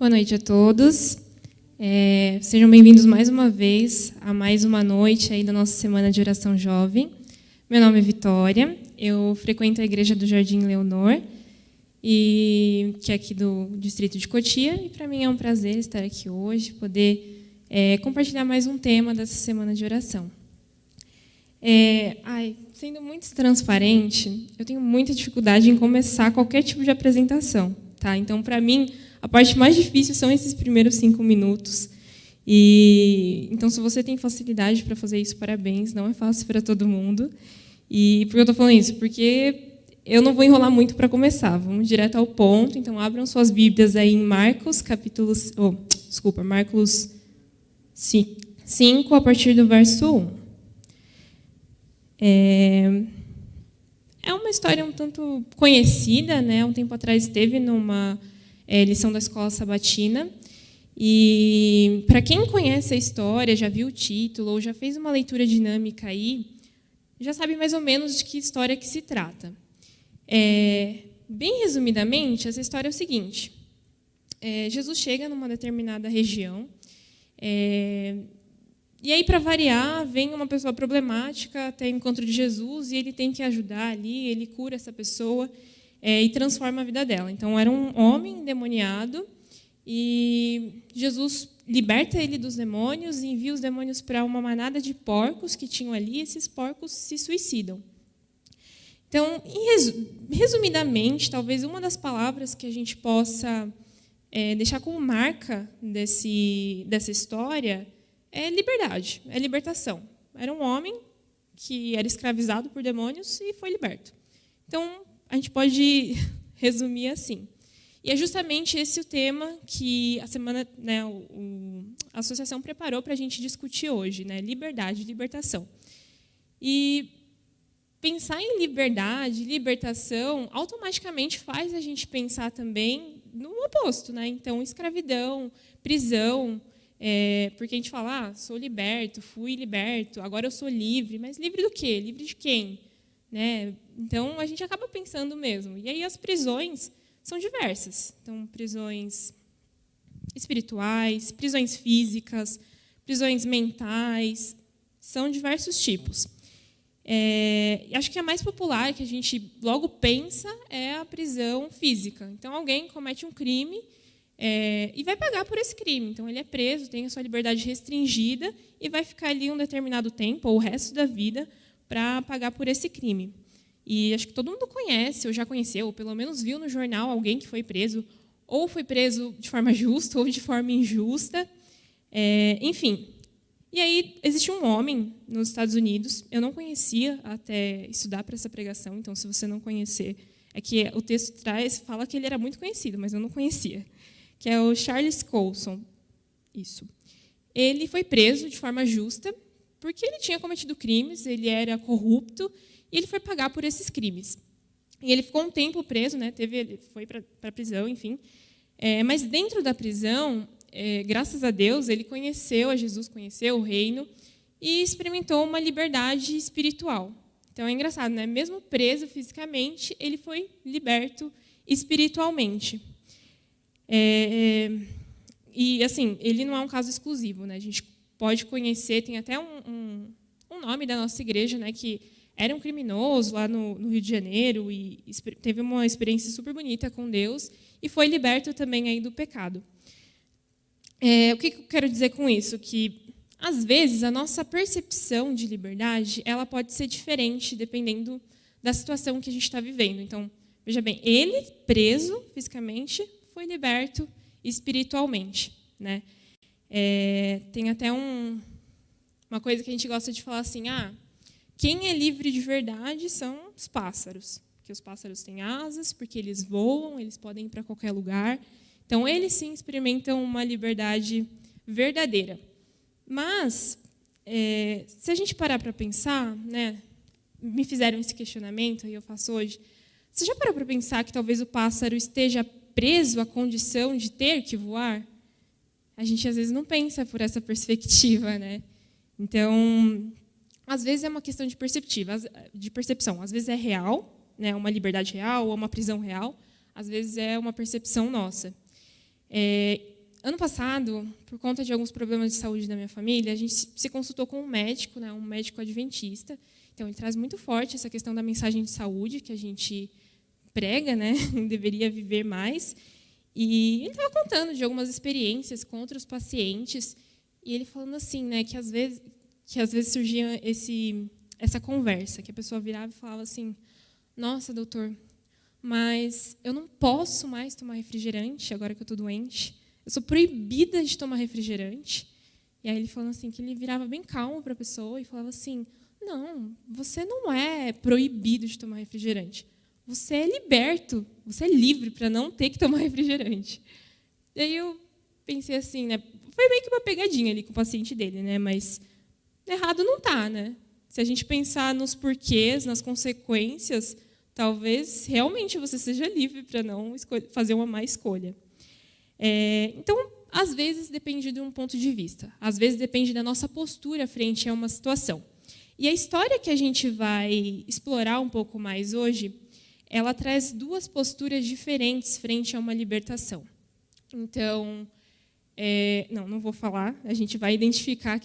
Boa noite a todos. Sejam bem-vindos mais uma vez a mais uma noite aí da nossa Semana de Oração Jovem. Meu nome é Vitória, eu frequento a Igreja do Jardim Leonor, que é aqui do distrito de Cotia, e para mim é um prazer estar aqui hoje, poder compartilhar mais um tema dessa Semana de Oração. Sendo muito transparente, eu tenho muita dificuldade em começar qualquer tipo de apresentação. Tá? Então, para mim, a parte mais difícil são esses primeiros 5 minutos. Então, se você tem facilidade para fazer isso, parabéns. Não é fácil para todo mundo. E por que eu estou falando isso? Porque eu não vou enrolar muito para começar. Vamos direto ao ponto. Então, abram suas Bíblias aí em Marcos, Marcos 5, a partir do verso 1. É uma história um tanto conhecida, né? Um tempo atrás esteve numa lição da escola sabatina. E para quem conhece a história, já viu o título ou já fez uma leitura dinâmica aí, já sabe mais ou menos de que história que se trata. Bem resumidamente, essa história é o seguinte: Jesus chega numa determinada região. E aí, para variar, vem uma pessoa problemática até o encontro de Jesus e ele tem que ajudar ali, ele cura essa pessoa e transforma a vida dela. Então, era um homem endemoniado e Jesus liberta ele dos demônios e envia os demônios para uma manada de porcos que tinham ali e esses porcos se suicidam. Então, resumidamente, talvez uma das palavras que a gente possa deixar como marca dessa história é liberdade, é libertação. Era um homem que era escravizado por demônios e foi liberto. Então, a gente pode resumir assim. E é justamente esse o tema que a semana, a associação preparou para a gente discutir hoje, né? Liberdade, libertação. E pensar em liberdade, libertação, automaticamente faz a gente pensar também no oposto, né? Então, escravidão, prisão. Porque a gente fala, sou liberto, fui liberto, agora eu sou livre. Mas livre do quê? Livre de quem? Né? Então, a gente acaba pensando mesmo. E aí as prisões são diversas. Então, prisões espirituais, prisões físicas, prisões mentais, são diversos tipos. Acho que a mais popular, que a gente logo pensa, é a prisão física. Então, alguém comete um crime e vai pagar por esse crime. Então, ele é preso, tem a sua liberdade restringida e vai ficar ali um determinado tempo, ou o resto da vida, para pagar por esse crime. E acho que todo mundo conhece, ou já conheceu, ou pelo menos viu no jornal alguém que foi preso, ou foi preso de forma justa, ou de forma injusta. Enfim. E aí, existe um homem nos Estados Unidos, eu não conhecia até estudar para essa pregação, então, se você não conhecer, é que o texto fala que ele era muito conhecido, mas eu não conhecia, que é o Charles Colson. Isso. Ele foi preso de forma justa porque ele tinha cometido crimes, ele era corrupto e ele foi pagar por esses crimes. E ele ficou um tempo preso, né? Ele foi para a prisão, enfim. Mas dentro da prisão, graças a Deus, ele conheceu a Jesus, conheceu o reino e experimentou uma liberdade espiritual. Então é engraçado, né? Mesmo preso fisicamente, ele foi liberto espiritualmente. E, assim, ele não é um caso exclusivo, né? A gente pode conhecer, tem até um nome da nossa igreja, né, que era um criminoso lá no Rio de Janeiro e teve uma experiência super bonita com Deus e foi liberto também aí do pecado. O que eu quero dizer com isso? Que, às vezes, a nossa percepção de liberdade ela pode ser diferente dependendo da situação que a gente está vivendo. Então, veja bem, ele, preso fisicamente, foi liberto espiritualmente, né? Tem até uma coisa que a gente gosta de falar assim, quem é livre de verdade são os pássaros, porque os pássaros têm asas, porque eles voam, eles podem ir para qualquer lugar, então eles sim experimentam uma liberdade verdadeira. Mas, se a gente parar para pensar, né, me fizeram esse questionamento, e eu faço hoje, você já parou para pensar que talvez o pássaro esteja preso à condição de ter que voar? A gente, às vezes, não pensa por essa perspectiva, né? Então, às vezes, é uma questão de percepção. Às vezes, é real, né? Uma liberdade real ou uma prisão real. Às vezes, é uma percepção nossa. Ano passado, por conta de alguns problemas de saúde da minha família, a gente se consultou com um médico, né, um médico adventista. Então, ele traz muito forte essa questão da mensagem de saúde que a gente prega, né, deveria viver mais. E ele estava contando de algumas experiências com outros pacientes, e ele falando assim, né, que às vezes surgia essa conversa, que a pessoa virava e falava assim: nossa, doutor, mas eu não posso mais tomar refrigerante agora que eu estou doente. Eu sou proibida de tomar refrigerante. E aí ele falando assim, que ele virava bem calmo para a pessoa e falava assim: não, você não é proibido de tomar refrigerante. Você é liberto, você é livre para não ter que tomar refrigerante. E aí eu pensei assim, né? Foi meio que uma pegadinha ali com o paciente dele, né? Mas errado não está, né? Se a gente pensar nos porquês, nas consequências, talvez realmente você seja livre para não fazer uma má escolha. Então, às vezes, depende de um ponto de vista. Às vezes, depende da nossa postura frente a uma situação. E a história que a gente vai explorar um pouco mais hoje, ela traz duas posturas diferentes frente a uma libertação. Então, não vou falar. A gente vai identificar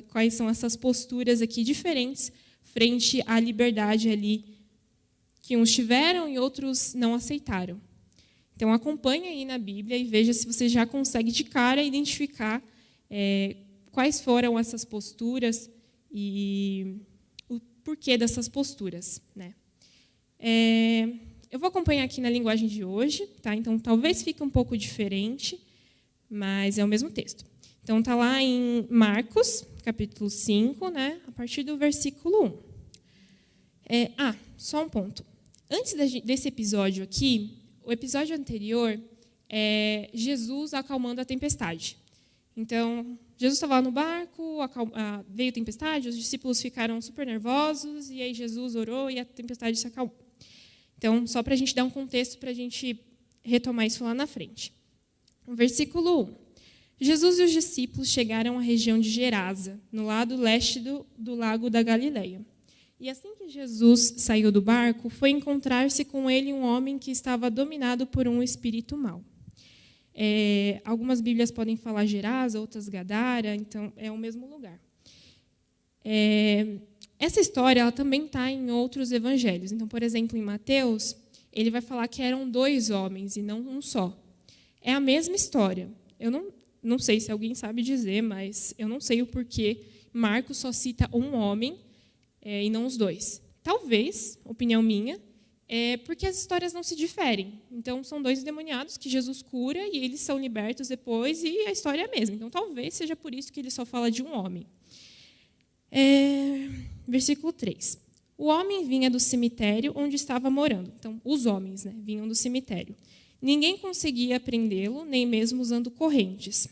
quais são essas posturas aqui diferentes frente à liberdade ali que uns tiveram e outros não aceitaram. Então, acompanhe aí na Bíblia e veja se você já consegue de cara identificar quais foram essas posturas e o porquê dessas posturas, né? Eu vou acompanhar aqui na linguagem de hoje, tá? Então, talvez fique um pouco diferente, mas é o mesmo texto. Então, está lá em Marcos, capítulo 5, né? A partir do versículo 1. Só um ponto. Antes desse episódio aqui, o episódio anterior é Jesus acalmando a tempestade. Então, Jesus estava lá no barco, veio a tempestade, os discípulos ficaram super nervosos, e aí Jesus orou e a tempestade se acalmou. Então, só para a gente dar um contexto, para a gente retomar isso lá na frente. No versículo 1. Jesus e os discípulos chegaram à região de Gerasa, no lado leste do lago da Galileia. E assim que Jesus saiu do barco, foi encontrar-se com ele um homem que estava dominado por um espírito mau. Algumas Bíblias podem falar Gerasa, outras Gadara, então é o mesmo lugar. Essa história ela também está em outros evangelhos. Então, por exemplo, em Mateus, ele vai falar que eram 2 homens e não um só. É a mesma história. Eu não sei se alguém sabe dizer, mas eu não sei o porquê Marcos só cita um homem e não os 2. Talvez, opinião minha, porque as histórias não se diferem. Então, são 2 endemoniados que Jesus cura e eles são libertos depois e a história é a mesma. Então, talvez seja por isso que ele só fala de um homem. Versículo 3. O homem vinha do cemitério onde estava morando. Então, os homens, né, vinham do cemitério. Ninguém conseguia prendê-lo, nem mesmo usando correntes.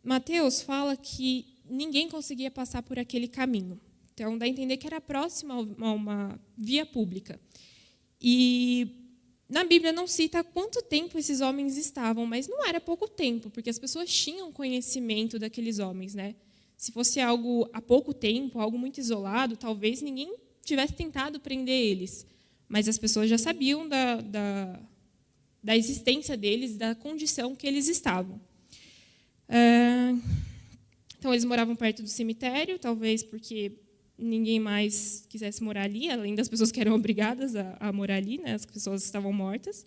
Mateus fala que ninguém conseguia passar por aquele caminho. Então, dá a entender que era próximo a uma via pública. E na Bíblia não cita quanto tempo esses homens estavam, mas não era pouco tempo, porque as pessoas tinham conhecimento daqueles homens, né? Se fosse algo há pouco tempo, algo muito isolado, talvez ninguém tivesse tentado prender eles. Mas as pessoas já sabiam da existência deles, da condição que eles estavam. Então, eles moravam perto do cemitério, talvez porque ninguém mais quisesse morar ali, além das pessoas que eram obrigadas a morar ali, né? As pessoas estavam mortas.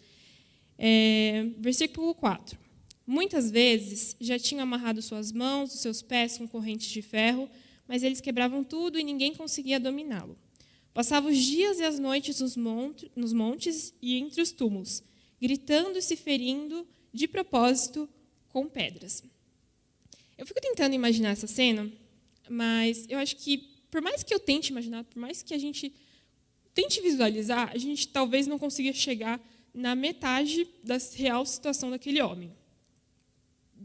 Versículo 4. Muitas vezes já tinham amarrado suas mãos, os seus pés com correntes de ferro, mas eles quebravam tudo e ninguém conseguia dominá-lo. Passava os dias e as noites nos montes e entre os túmulos, gritando e se ferindo de propósito com pedras. Eu fico tentando imaginar essa cena, mas eu acho que, por mais que eu tente imaginar, por mais que a gente tente visualizar, a gente talvez não consiga chegar na metade da real situação daquele homem.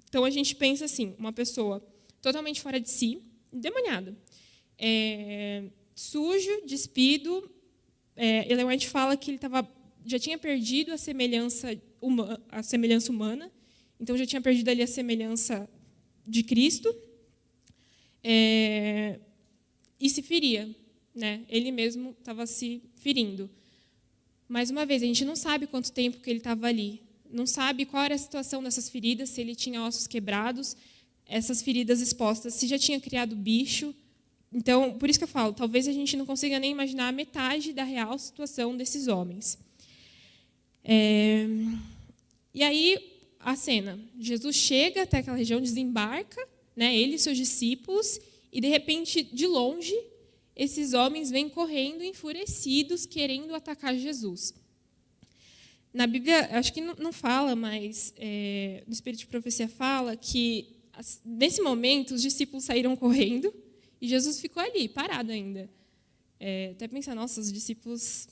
Então, a gente pensa assim, uma pessoa totalmente fora de si, endemoniada, sujo, despido. Ellen White fala que ele já tinha perdido a semelhança humana, então já tinha perdido ali a semelhança de Cristo, e se feria, né? Ele mesmo estava se ferindo. Mais uma vez, a gente não sabe quanto tempo que ele estava ali. não sabe qual era a situação dessas feridas, se ele tinha ossos quebrados, essas feridas expostas, se já tinha criado bicho. Então, por isso que eu falo, talvez a gente não consiga nem imaginar a metade da real situação desses homens. E aí, a cena. Jesus chega até aquela região, desembarca, né, ele e seus discípulos, e, de repente, de longe, esses homens vêm correndo, enfurecidos, querendo atacar Jesus. Na Bíblia, acho que não fala, mas no Espírito de Profecia fala que, nesse momento, os discípulos saíram correndo e Jesus ficou ali, parado ainda. Até pensar, nossa, os discípulos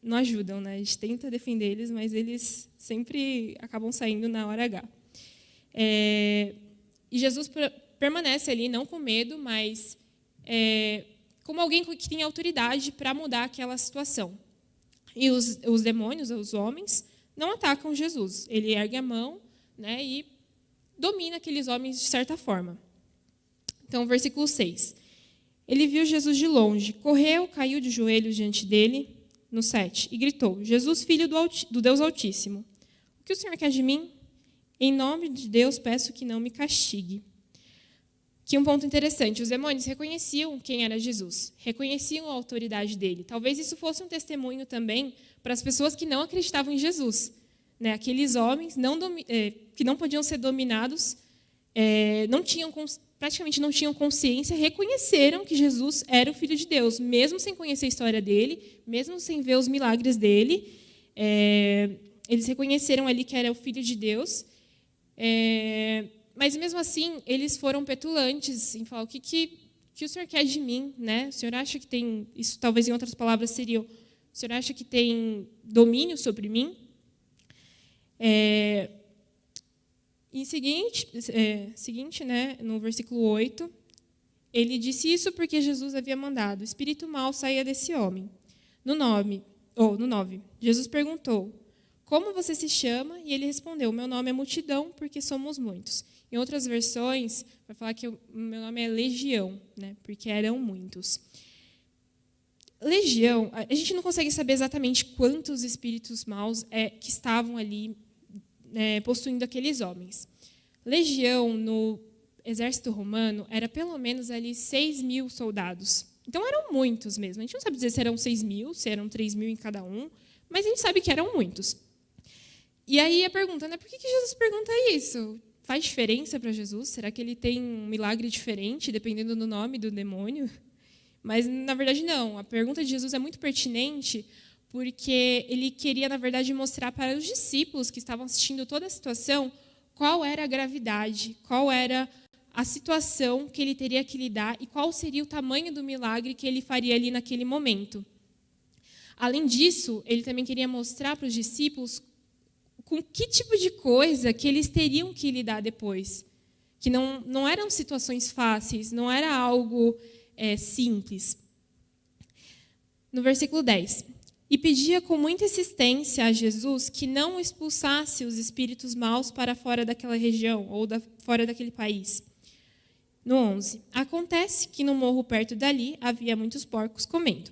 não ajudam, né? A gente tenta defender eles, mas eles sempre acabam saindo na hora H. E Jesus permanece ali, não com medo, mas como alguém que tem autoridade para mudar aquela situação. E os demônios, os homens, não atacam Jesus. Ele ergue a mão, né, e domina aqueles homens de certa forma. Então, versículo 6. Ele viu Jesus de longe, correu, caiu de joelhos diante dele, no 7, e gritou, Jesus, filho do Deus Altíssimo, o que o Senhor quer de mim? Em nome de Deus, peço que não me castigue. Aqui um ponto interessante, os demônios reconheciam quem era Jesus, reconheciam a autoridade dele. Talvez isso fosse um testemunho também para as pessoas que não acreditavam em Jesus. Né? Aqueles homens que não podiam ser dominados, praticamente não tinham consciência, reconheceram que Jesus era o Filho de Deus, mesmo sem conhecer a história dele, mesmo sem ver os milagres dele. Eles reconheceram ali que era o Filho de Deus. Mas, mesmo assim, eles foram petulantes em falar, o que o Senhor quer de mim? Né? O Senhor acha que tem, isso talvez em outras palavras seria, o Senhor acha que tem domínio sobre mim? Em seguinte, né, no versículo 8, ele disse isso porque Jesus havia mandado, o espírito mau saía desse homem. No 9, Jesus perguntou, como você se chama? E ele respondeu, meu nome é Multidão, porque somos muitos. Em outras versões, vai falar que o meu nome é Legião, né? Porque eram muitos. Legião, a gente não consegue saber exatamente quantos espíritos maus que estavam ali possuindo aqueles homens. Legião, no exército romano, era pelo menos ali 6.000 soldados. Então, eram muitos mesmo. A gente não sabe dizer se eram 6.000, se eram 3.000 em cada um, mas a gente sabe que eram muitos. E aí a pergunta, né, por que Jesus pergunta isso? Faz diferença para Jesus? Será que ele tem um milagre diferente, dependendo do nome do demônio? Mas, na verdade, não. A pergunta de Jesus é muito pertinente, porque ele queria, na verdade, mostrar para os discípulos que estavam assistindo toda a situação qual era a gravidade, qual era a situação que ele teria que lidar e qual seria o tamanho do milagre que ele faria ali naquele momento. Além disso, ele também queria mostrar para os discípulos com que tipo de coisa que eles teriam que lidar depois. Que não eram situações fáceis, não era algo simples. No versículo 10. E pedia com muita insistência a Jesus que não expulsasse os espíritos maus para fora daquela região ou fora daquele país. No 11. Acontece que no morro perto dali havia muitos porcos comendo.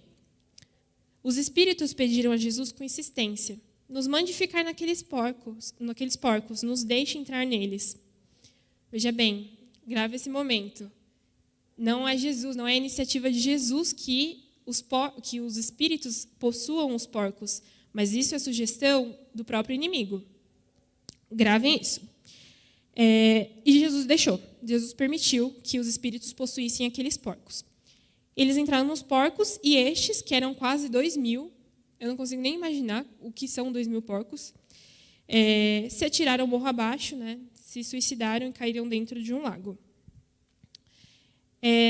Os espíritos pediram a Jesus com insistência, nos mande ficar naqueles porcos, nos deixe entrar neles. Veja bem, grave esse momento. Não é Jesus, não é a iniciativa de Jesus que os espíritos possuam os porcos, mas isso é sugestão do próprio inimigo. Gravem isso. E Jesus deixou. Jesus permitiu que os espíritos possuíssem aqueles porcos. Eles entraram nos porcos e estes, que eram quase 2.000, eu não consigo nem imaginar o que são 2.000 porcos, se atiraram morro abaixo, né, se suicidaram e caíram dentro de um lago.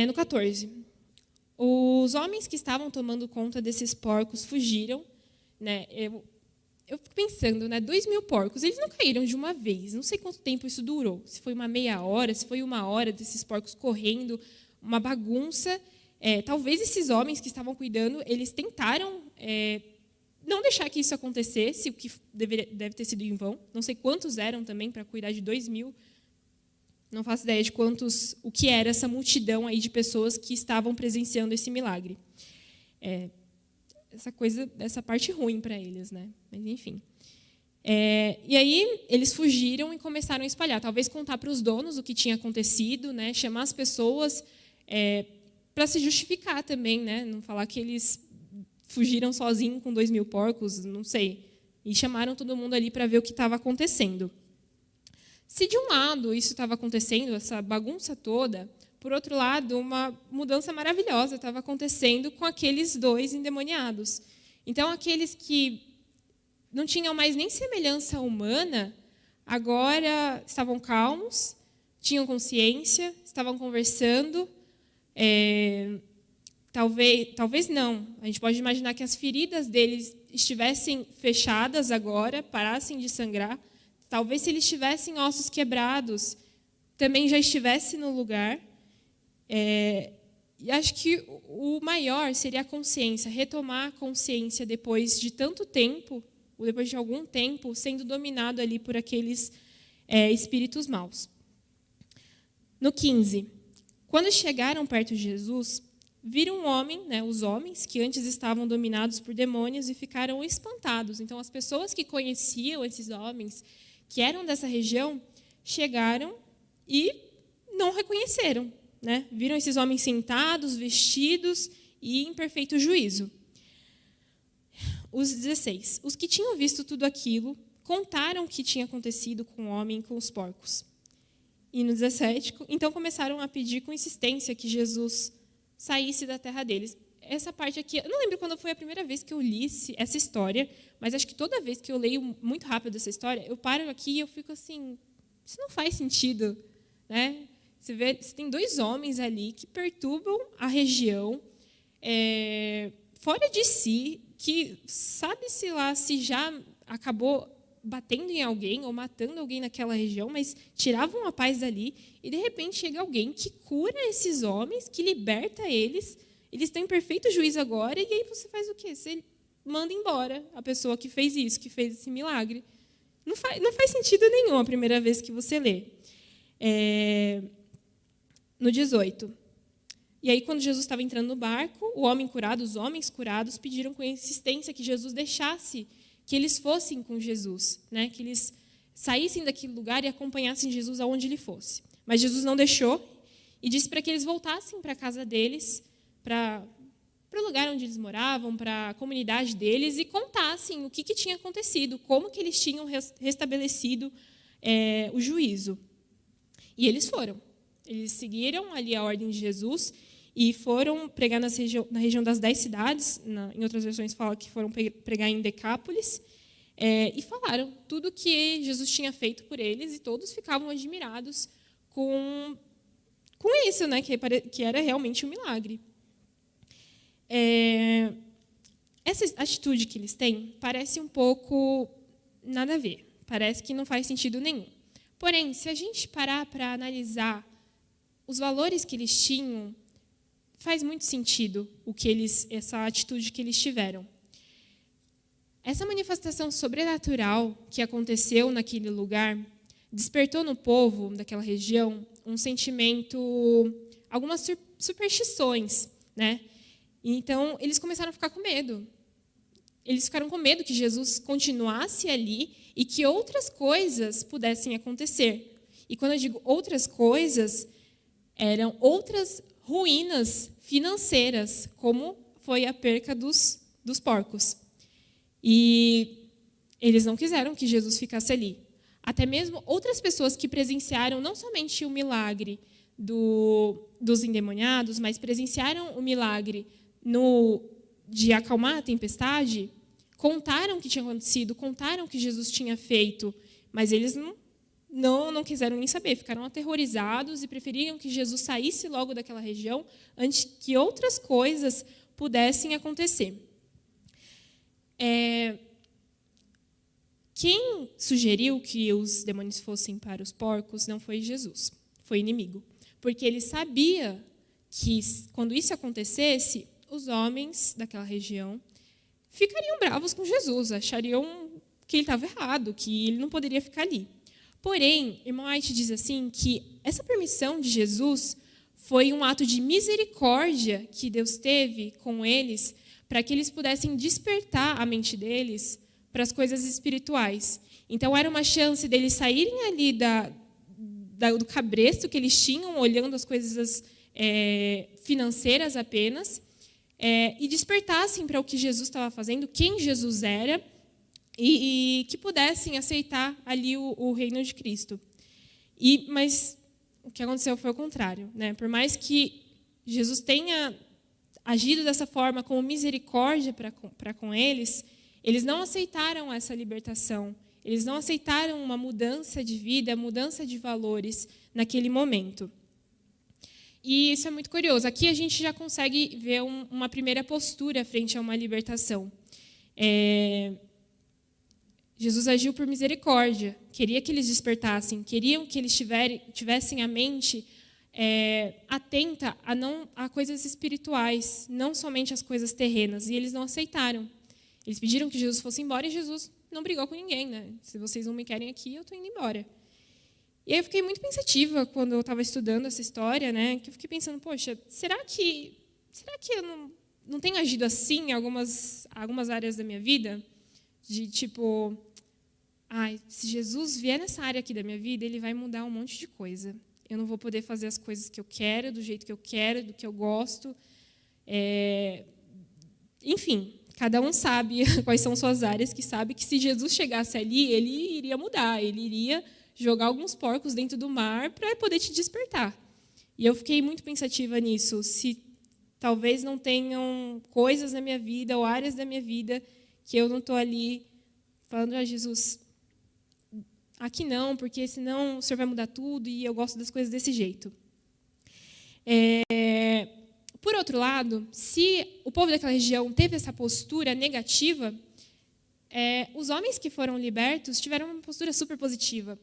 No 14. Os homens que estavam tomando conta desses porcos fugiram. Né, eu fico pensando, né, 2.000 porcos, eles não caíram de uma vez. Não sei quanto tempo isso durou. Se foi uma meia hora, se foi uma hora desses porcos correndo, uma bagunça. Talvez esses homens que estavam cuidando, eles tentaram não deixar que isso acontecesse, o que deve ter sido em vão. Não sei quantos eram também para cuidar de 2.000. Não faço ideia de o que era essa multidão aí de pessoas que estavam presenciando esse milagre. Essa parte ruim para eles, né? Mas, enfim. E aí eles fugiram e começaram a espalhar, talvez contar para os donos o que tinha acontecido, né? Chamar as pessoas para se justificar também, né? Não falar que eles fugiram sozinhos com 2.000 porcos, não sei. E chamaram todo mundo ali para ver o que estava acontecendo. Se de um lado isso estava acontecendo, essa bagunça toda, por outro lado, uma mudança maravilhosa estava acontecendo com aqueles 2 endemoniados. Então, aqueles que não tinham mais nem semelhança humana, agora estavam calmos, tinham consciência, estavam conversando. Talvez não. A gente pode imaginar que as feridas deles estivessem fechadas agora, parassem de sangrar. Talvez, se eles tivessem ossos quebrados, também já estivesse no lugar. E acho que o maior seria a consciência, retomar a consciência depois de tanto tempo, ou depois de algum tempo, sendo dominado ali por aqueles espíritos maus. No 15, quando chegaram perto de Jesus, viram um homem, né, os homens que antes estavam dominados por demônios, e ficaram espantados. Então, as pessoas que conheciam esses homens, que eram dessa região, chegaram e não reconheceram, né? Viram esses homens sentados, vestidos e em perfeito juízo. Os 16. Os que tinham visto tudo aquilo contaram o que tinha acontecido com o homem e com os porcos. E no 17, então começaram a pedir com insistência que Jesus saísse da terra deles. Essa parte aqui, eu não lembro quando foi a primeira vez que eu li essa história, mas acho que toda vez que eu leio muito rápido essa história, eu paro aqui e eu fico assim, isso não faz sentido, né? Você tem 2 homens ali que perturbam a região, fora de si, que sabe-se lá se já acabou batendo em alguém ou matando alguém naquela região, mas tiravam a paz dali, e de repente chega alguém que cura esses homens, que liberta eles estão em perfeito juízo agora, e aí você faz o quê? Você manda embora a pessoa que fez isso, que fez esse milagre. Não faz sentido nenhum a primeira vez que você lê. No 18. E aí, quando Jesus estava entrando no barco, o homem curado, os homens curados, pediram com insistência que Jesus deixasse que eles fossem com Jesus, né? Que eles saíssem daquele lugar e acompanhassem Jesus aonde ele fosse. Mas Jesus não deixou e disse para que eles voltassem para a casa deles, para o lugar onde eles moravam, para a comunidade deles, e contassem o que tinha acontecido, como que eles tinham restabelecido o juízo. E eles foram. Eles seguiram ali a ordem de Jesus e foram pregar na região das 10 cidades, em outras versões fala que foram pregar em Decápolis, e falaram tudo o que Jesus tinha feito por eles, e todos ficavam admirados com isso, né, que era realmente um milagre. Essa atitude que eles têm parece um pouco nada a ver, parece que não faz sentido nenhum. Porém, se a gente parar para analisar os valores que eles tinham, faz muito sentido essa atitude que eles tiveram. Essa manifestação sobrenatural que aconteceu naquele lugar despertou no povo daquela região um sentimento, algumas superstições, né? Então, eles começaram a ficar com medo. Eles ficaram com medo que Jesus continuasse ali e que outras coisas pudessem acontecer. E quando eu digo outras coisas, eram outras ruínas financeiras, como foi a perca dos porcos. E eles não quiseram que Jesus ficasse ali. Até mesmo outras pessoas que presenciaram não somente o milagre dos endemoniados, mas presenciaram o milagre de acalmar a tempestade, contaram o que tinha acontecido, contaram o que Jesus tinha feito, mas eles não quiseram nem saber, ficaram aterrorizados e preferiram que Jesus saísse logo daquela região antes que outras coisas pudessem acontecer. Quem sugeriu que os demônios fossem para os porcos não foi Jesus, foi o inimigo, porque ele sabia que, quando isso acontecesse, os homens daquela região ficariam bravos com Jesus, achariam que ele estava errado, que ele não poderia ficar ali. Porém, irmão White diz assim que essa permissão de Jesus foi um ato de misericórdia que Deus teve com eles para que eles pudessem despertar a mente deles para as coisas espirituais. Então, era uma chance deles saírem ali do cabresto que eles tinham, olhando as coisas financeiras apenas, e despertassem para o que Jesus estava fazendo, quem Jesus era, e que pudessem aceitar ali o reino de Cristo. Mas o que aconteceu foi o contrário, né? Por mais que Jesus tenha agido dessa forma com misericórdia para com eles, eles não aceitaram essa libertação, eles não aceitaram uma mudança de vida, mudança de valores naquele momento. E isso é muito curioso. Aqui a gente já consegue ver uma primeira postura frente a uma libertação. Jesus agiu por misericórdia, queria que eles despertassem, queriam que eles tivessem a mente atenta a coisas espirituais, não somente as coisas terrenas, e eles não aceitaram. Eles pediram que Jesus fosse embora e Jesus não brigou com ninguém, né? Se vocês não me querem aqui, eu estou indo embora. E aí eu fiquei muito pensativa quando eu estava estudando essa história, né? Que eu fiquei pensando, poxa, será que eu não tenho agido assim em algumas áreas da minha vida? De tipo, se Jesus vier nessa área aqui da minha vida, ele vai mudar um monte de coisa. Eu não vou poder fazer as coisas que eu quero, do jeito que eu quero, do que eu gosto. Enfim, cada um sabe quais são suas áreas, que sabe que se Jesus chegasse ali, ele iria mudar, ele iria jogar alguns porcos dentro do mar para poder te despertar. E eu fiquei muito pensativa nisso, se talvez não tenham coisas na minha vida ou áreas da minha vida que eu não estou ali falando, Jesus, aqui não, porque senão o Senhor vai mudar tudo e eu gosto das coisas desse jeito. Por outro lado, se o povo daquela região teve essa postura negativa, os homens que foram libertos tiveram uma postura super positiva.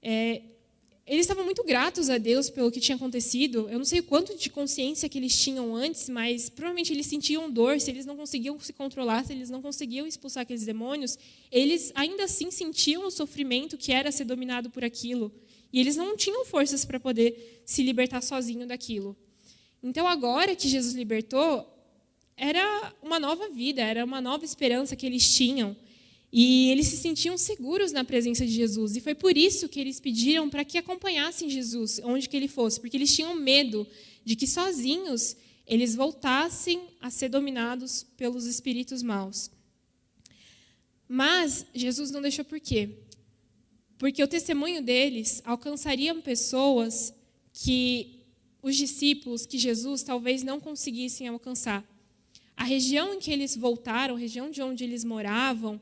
Eles estavam muito gratos a Deus pelo que tinha acontecido. Eu não sei o quanto de consciência que eles tinham antes, mas provavelmente eles sentiam dor. Se eles não conseguiam se controlar, se eles não conseguiam expulsar aqueles demônios, eles ainda assim sentiam o sofrimento que era ser dominado por aquilo. E eles não tinham forças para poder se libertar sozinho daquilo. Então, agora que Jesus libertou, era uma nova vida, era uma nova esperança que eles tinham. E eles se sentiam seguros na presença de Jesus. E foi por isso que eles pediram para que acompanhassem Jesus, onde que ele fosse. Porque eles tinham medo de que sozinhos eles voltassem a ser dominados pelos espíritos maus. Mas Jesus não deixou por quê? Porque o testemunho deles alcançaria pessoas que os discípulos, que Jesus talvez não conseguissem alcançar. A região em que eles voltaram, a região de onde eles moravam,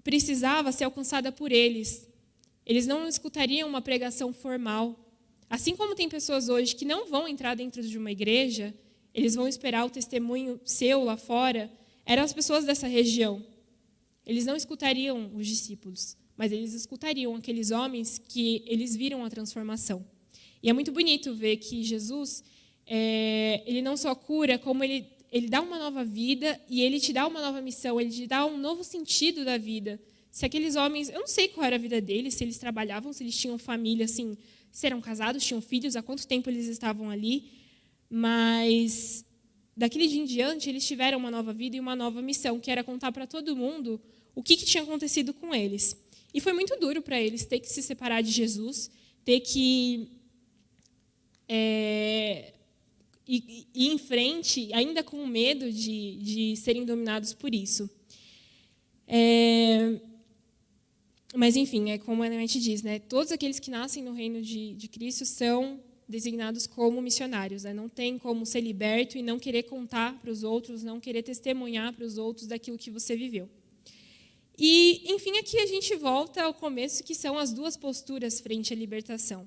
precisava ser alcançada por eles. Eles não escutariam uma pregação formal. Assim como tem pessoas hoje que não vão entrar dentro de uma igreja, eles vão esperar o testemunho seu lá fora, eram as pessoas dessa região. Eles não escutariam os discípulos, mas eles escutariam aqueles homens que eles viram a transformação. E é muito bonito ver que Jesus, ele não só cura, como ele dá uma nova vida e ele te dá uma nova missão, ele te dá um novo sentido da vida. Se aqueles homens, eu não sei qual era a vida deles, se eles trabalhavam, se eles tinham família, assim, se eram casados, tinham filhos, há quanto tempo eles estavam ali, mas daquele dia em diante eles tiveram uma nova vida e uma nova missão, que era contar para todo mundo o que tinha acontecido com eles. E foi muito duro para eles ter que se separar de Jesus, ter que ir em frente, ainda com medo de serem dominados por isso. Mas, enfim, como a gente diz, né, todos aqueles que nascem no reino de Cristo são designados como missionários. Né? Não tem como ser liberto e não querer contar para os outros, não querer testemunhar para os outros daquilo que você viveu. E, enfim, aqui a gente volta ao começo, que são as duas posturas frente à libertação.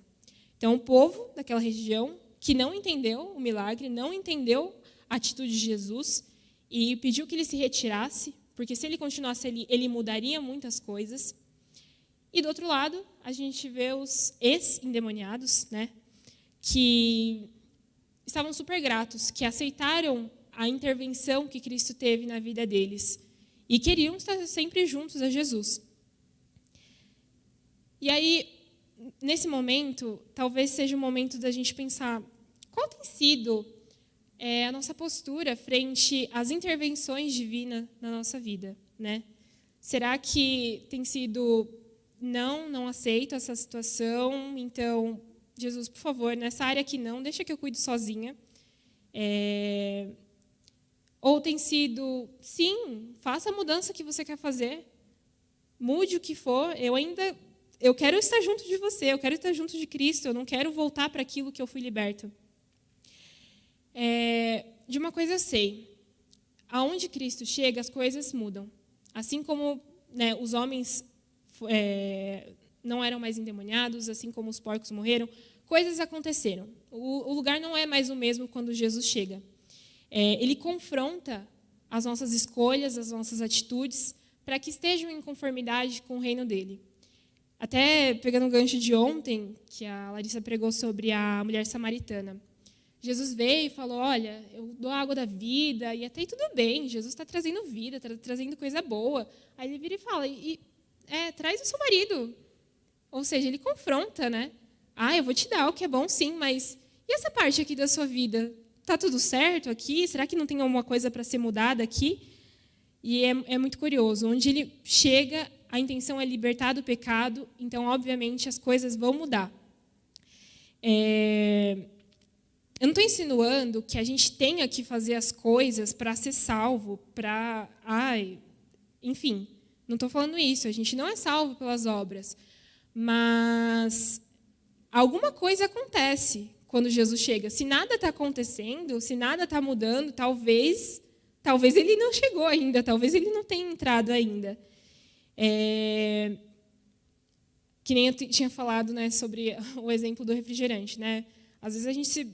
Então, o povo daquela região, que não entendeu o milagre, não entendeu a atitude de Jesus e pediu que ele se retirasse, porque se ele continuasse ali, ele mudaria muitas coisas. E, do outro lado, a gente vê os ex-endemoniados, né, que estavam super gratos, que aceitaram a intervenção que Cristo teve na vida deles e queriam estar sempre juntos a Jesus. E aí, nesse momento, talvez seja o momento da gente pensar qual tem sido a nossa postura frente às intervenções divinas na nossa vida, né? Será que tem sido não aceito essa situação? Então, Jesus, por favor, nessa área aqui não, deixa que eu cuido sozinha. Ou tem sido, sim, faça a mudança que você quer fazer. Mude o que for, eu quero estar junto de você, eu quero estar junto de Cristo, eu não quero voltar para aquilo que eu fui liberto. De uma coisa eu sei, aonde Cristo chega, as coisas mudam. Assim como, né, os homens não eram mais endemoniados, assim como os porcos morreram, coisas aconteceram. O lugar não é mais o mesmo quando Jesus chega. Ele confronta as nossas escolhas, as nossas atitudes, para que estejam em conformidade com o reino dele. Até pegando o gancho de ontem, que a Larissa pregou sobre a mulher samaritana. Jesus veio e falou, olha, eu dou a água da vida, e até aí tudo bem, Jesus está trazendo vida, está trazendo coisa boa. Aí ele vira e fala, traz o seu marido. Ou seja, ele confronta, né? Eu vou te dar o que é bom, sim, mas e essa parte aqui da sua vida? Está tudo certo aqui? Será que não tem alguma coisa para ser mudada aqui? E é muito curioso. Onde ele chega, a intenção é libertar do pecado, então, obviamente, as coisas vão mudar. Eu não estou insinuando que a gente tenha que fazer as coisas para ser salvo, enfim, não estou falando isso. A gente não é salvo pelas obras. Mas alguma coisa acontece quando Jesus chega. Se nada está acontecendo, se nada está mudando, talvez ele não chegou ainda, talvez ele não tenha entrado ainda. Que nem eu tinha falado, né, sobre o exemplo do refrigerante. Né? Às vezes a gente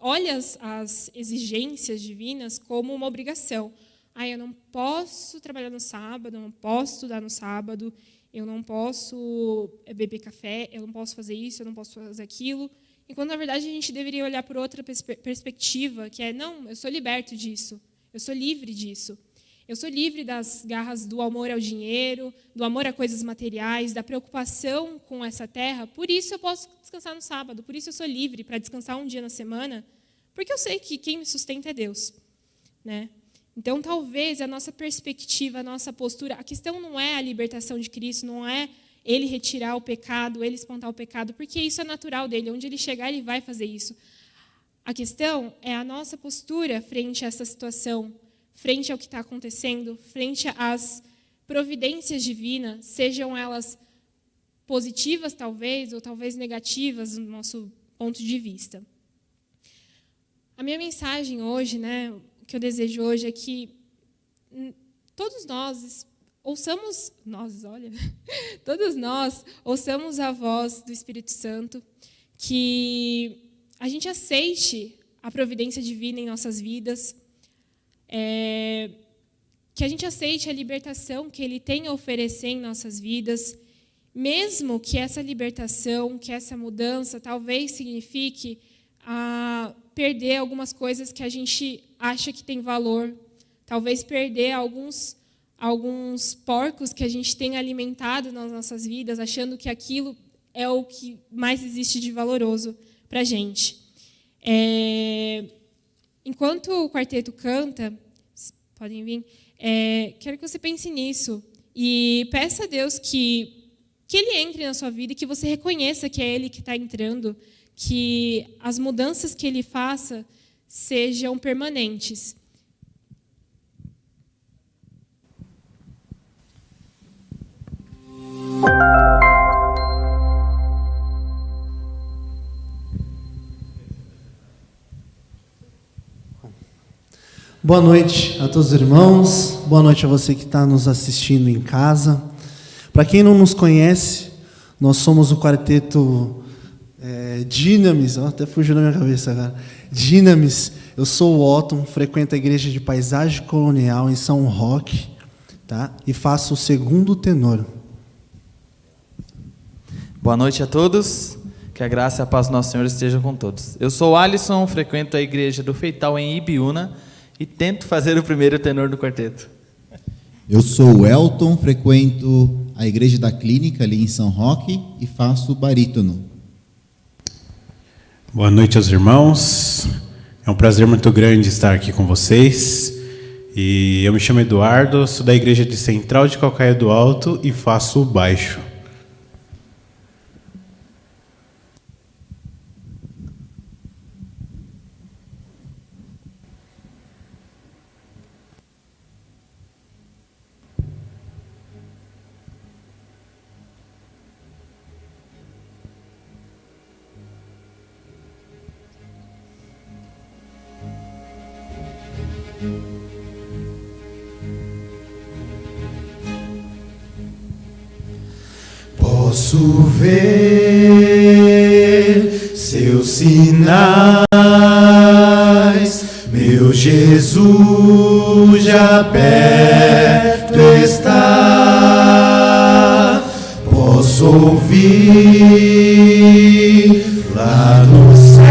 olha as exigências divinas como uma obrigação. Eu não posso trabalhar no sábado, eu não posso estudar no sábado, eu não posso beber café, eu não posso fazer isso, eu não posso fazer aquilo. Enquanto, na verdade, a gente deveria olhar por outra perspectiva, que não, eu sou liberto disso, eu sou livre disso. Eu sou livre das garras do amor ao dinheiro, do amor a coisas materiais, da preocupação com essa terra. Por isso eu posso descansar no sábado, por isso eu sou livre para descansar um dia na semana, porque eu sei que quem me sustenta é Deus. Né? Então, talvez a nossa perspectiva, a nossa postura, a questão não é a libertação de Cristo, não é ele retirar o pecado, ele espantar o pecado, porque isso é natural dele. Onde ele chegar, ele vai fazer isso. A questão é a nossa postura frente a essa situação, frente ao que está acontecendo, frente às providências divinas, sejam elas positivas, talvez, ou talvez negativas, do nosso ponto de vista. A minha mensagem hoje, né, o que eu desejo hoje é que todos nós ouçamos a voz do Espírito Santo, que a gente aceite a providência divina em nossas vidas, que a gente aceite a libertação que Ele tem a oferecer em nossas vidas, mesmo que essa libertação, que essa mudança, talvez signifique perder algumas coisas que a gente acha que tem valor, talvez perder alguns porcos que a gente tem alimentado nas nossas vidas, achando que aquilo é o que mais existe de valoroso para a gente. Enquanto o quarteto canta, podem vir, quero que você pense nisso e peça a Deus que Ele entre na sua vida e que você reconheça que é Ele que está entrando, que as mudanças que Ele faça sejam permanentes. Boa noite a todos os irmãos, boa noite a você que está nos assistindo em casa. Para quem não nos conhece, nós somos o quarteto Dinamis, até fugiu da minha cabeça agora. Dinamis, eu sou o Otton, frequento a igreja de Paisagem Colonial em São Roque, tá? E faço o segundo tenor. Boa noite a todos, que a graça e a paz do nosso Senhor estejam com todos. Eu sou o Alisson, frequento a igreja do Feital em Ibiúna e tento fazer o primeiro tenor do quarteto. Eu sou o Elton, frequento a igreja da Clínica ali em São Roque e faço barítono. Boa noite aos irmãos, é um prazer muito grande estar aqui com vocês E eu me chamo Eduardo, sou da igreja de Central de Calcaia do Alto e faço o baixo. Posso ver seus sinais, meu Jesus já perto está. Posso ouvir lá no céu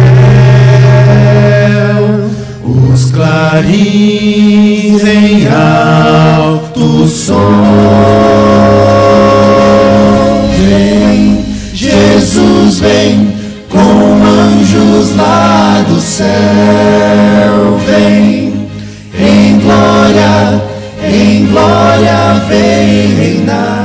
os clarins em alto som. Vem, Jesus vem, com anjos lá do céu. Vem, em glória vem reinar.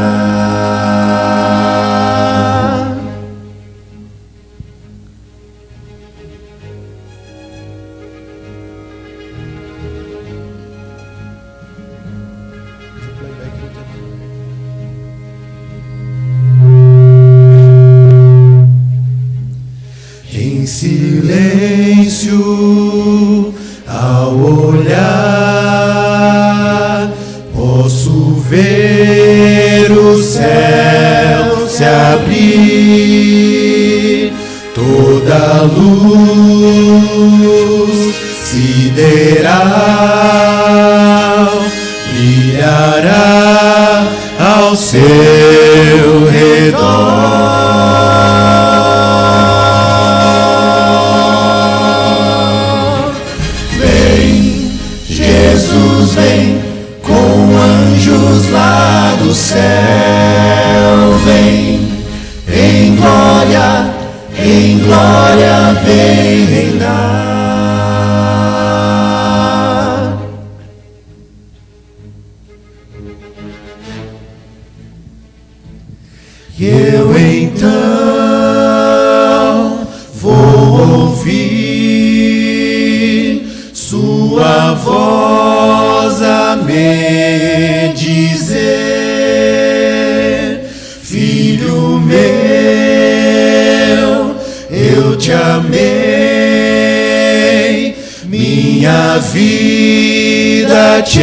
Em silêncio, ao olhar, posso ver o céu se abrir, toda luz sideral brilhará ao seu redor. Jesus vem, com anjos lá do céu. Vem, em glória vem reinar. E eu então vou ouvir sua voz a me dizer: filho meu, eu te amei, minha vida te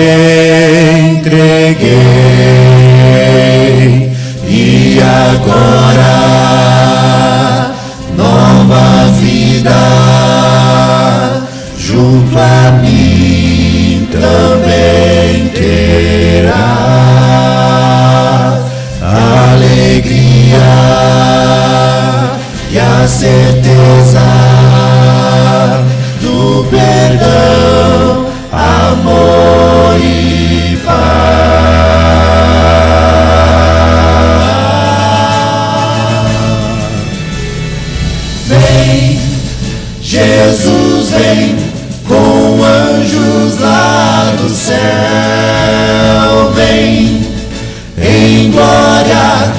entreguei, e agora nova vida junto a mim também terá alegria e a certeza do perdão, amor e paz. Vem, Jesus vem, com anjos lá do céu. Vem, em glória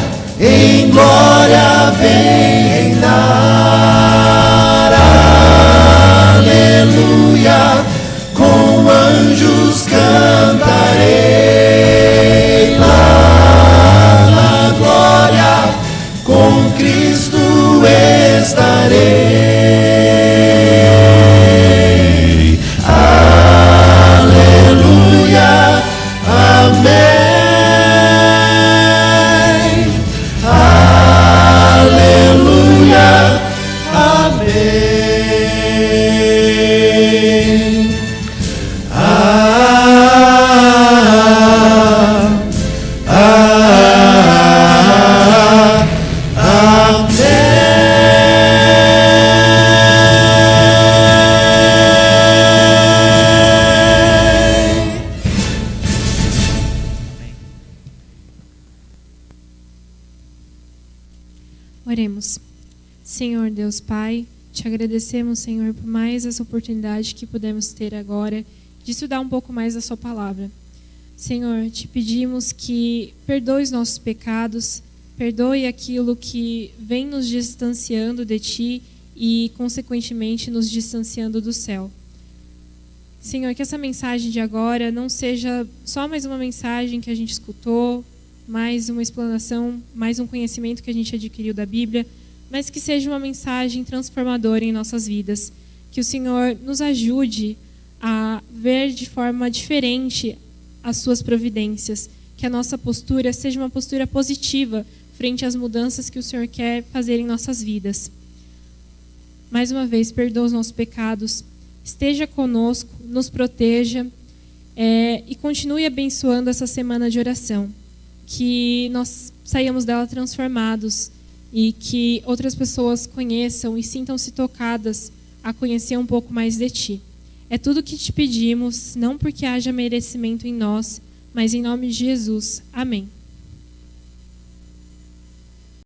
vem reinar. Aleluia, com anjos cantarei. Lá na glória, com Cristo estarei. Aleluia, amém. Aleluia, amém. Oremos. Senhor Deus Pai, te agradecemos, Senhor, por mais essa oportunidade que podemos ter agora de estudar um pouco mais da sua palavra. Senhor, te pedimos que perdoe os nossos pecados, perdoe aquilo que vem nos distanciando de Ti e, consequentemente, nos distanciando do céu. Senhor, que essa mensagem de agora não seja só mais uma mensagem que a gente escutou, mais uma explanação, mais um conhecimento que a gente adquiriu da Bíblia, mas que seja uma mensagem transformadora em nossas vidas. Que o Senhor nos ajude a ver de forma diferente as suas providências, que a nossa postura seja uma postura positiva frente às mudanças que o Senhor quer fazer em nossas vidas. Mais uma vez, perdoa os nossos pecados, esteja conosco, nos proteja e continue abençoando essa semana de oração. Que nós saiamos dela transformados e que outras pessoas conheçam e sintam-se tocadas a conhecer um pouco mais de Ti. É tudo o que te pedimos, não porque haja merecimento em nós, mas em nome de Jesus. Amém.